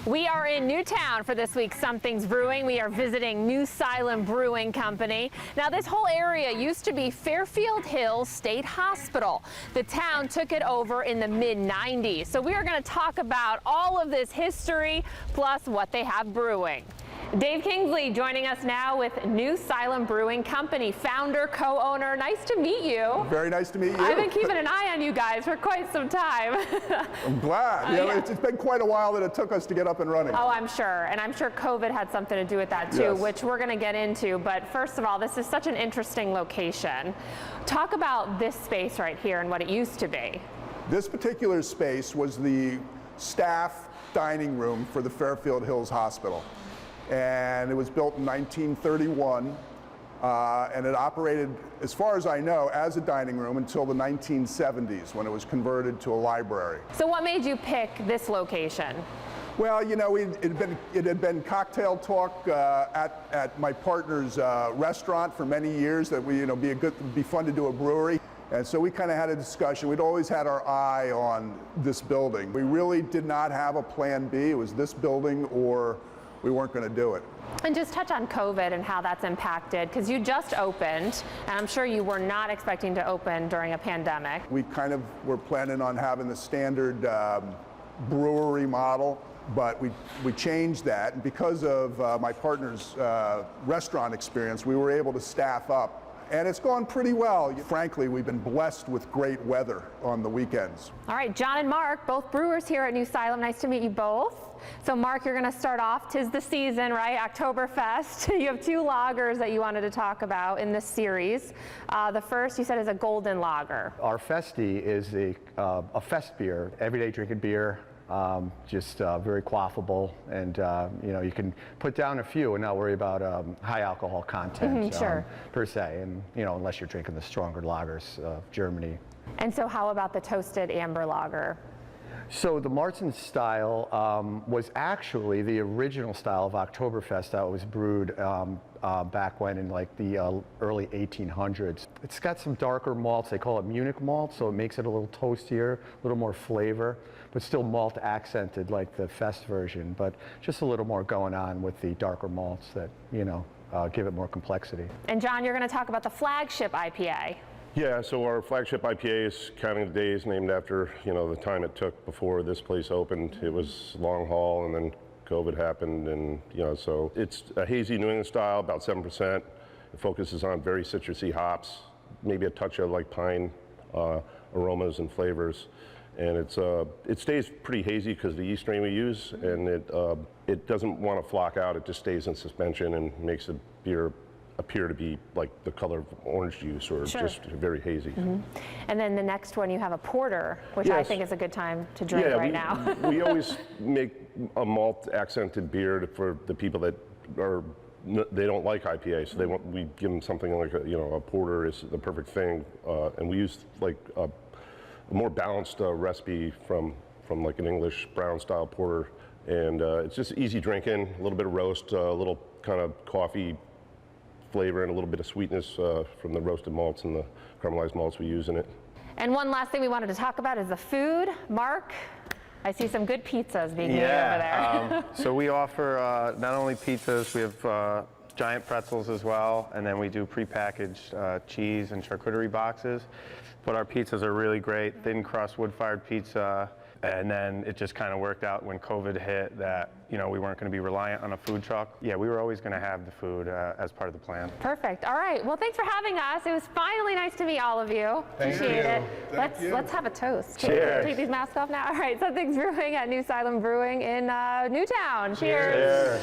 We are in Newtown for this week's Something's Brewing. We are visiting NewSylum Brewing Company. Now, this whole area used to be Fairfield Hills State Hospital. The town took it over in the mid-90s. So we are going to talk about all of this history, plus what they have brewing. Dave Kingsley joining us now with NewSylum Brewing Company, founder, co-owner. Nice to meet you. Very nice to meet you. I've been keeping an eye on you guys for quite some time. I'm glad. Yeah. It's been quite a while that it took us to get up and running. Oh, I'm sure. And I'm sure COVID had something to do with that too, Yes. which we're going to get into. But first of all, this is such an interesting location. Talk about this space right here and what it used to be. This particular space was the staff dining room for the Fairfield Hills Hospital. And it was built in 1931, and it operated, as far as I know, as a dining room until the 1970s when it was converted to a library. So what made you pick this location? Well, you know, it had been cocktail talk at my partner's restaurant for many years that it'd be fun to do a brewery. And so we kind of had a discussion. We'd always had our eye on this building. We really did not have a plan B. It was this building or we weren't going to do it. And just touch on COVID and how that's impacted, because you just opened, and I'm sure you were not expecting to open during a pandemic. We kind of were planning on having the standard brewery model, but we changed that. And because of my partner's restaurant experience, we were able to staff up. And it's gone pretty well. Frankly, we've been blessed with great weather on the weekends. All right, John and Mark, both brewers here at NewSylum. Nice to meet you both. So Mark, you're going to start off. 'Tis the season, right? Oktoberfest. You have two lagers that you wanted to talk about in this series. The first, you said, is a golden lager. Our Festi is a fest beer, everyday drinking beer. Just very quaffable, and you can put down a few and not worry about high alcohol content sure. Per se, and unless you're drinking the stronger lagers of Germany. And so how about the toasted amber lager? So the Martin style was actually the original style of Oktoberfest that was brewed back when in like the early 1800s. It's got some darker malts. They call it Munich malt, so it makes it a little toastier, a little more flavor, but still malt accented like the Fest version, but just a little more going on with the darker malts that, give it more complexity. And John, you're going to talk about the Flagship IPA. Yeah, so our Flagship IPA is counting the days, named after the time it took before this place opened. It was long haul, and then COVID happened, and so it's a hazy New England style, about 7%. It focuses on very citrusy hops, maybe a touch of like pine aromas and flavors, and it stays pretty hazy because of the yeast strain we use, and it doesn't want to flock out. It just stays in suspension and makes the beer appear to be like the color of orange juice or Sure. just very hazy. Mm-hmm. And then the next one, you have a porter, which Yes. I think is a good time to drink right now. We always make a malt accented beer for the people that they don't like IPA, so we give them something like a porter is the perfect thing, and we use like a more balanced recipe from like an English brown style porter, and it's just easy drinking, a little bit of roast, a little kind of coffee flavor and a little bit of sweetness from the roasted malts and the caramelized malts we use in it. And one last thing we wanted to talk about is the food. Mark, I see some good pizzas being made over there. So we offer not only pizzas, we have giant pretzels as well, and then we do prepackaged cheese and charcuterie boxes. But our pizzas are really great, thin crust wood-fired pizza. And then it just kind of worked out when COVID hit that, we weren't going to be reliant on a food truck. Yeah, we were always going to have the food as part of the plan. Perfect. All right. Well, thanks for having us. It was finally nice to meet all of you. Appreciate it. Let's have a toast. Cheers. Take these masks off now. All right. Something's Brewing at NewSylum Brewing in Newtown. Cheers.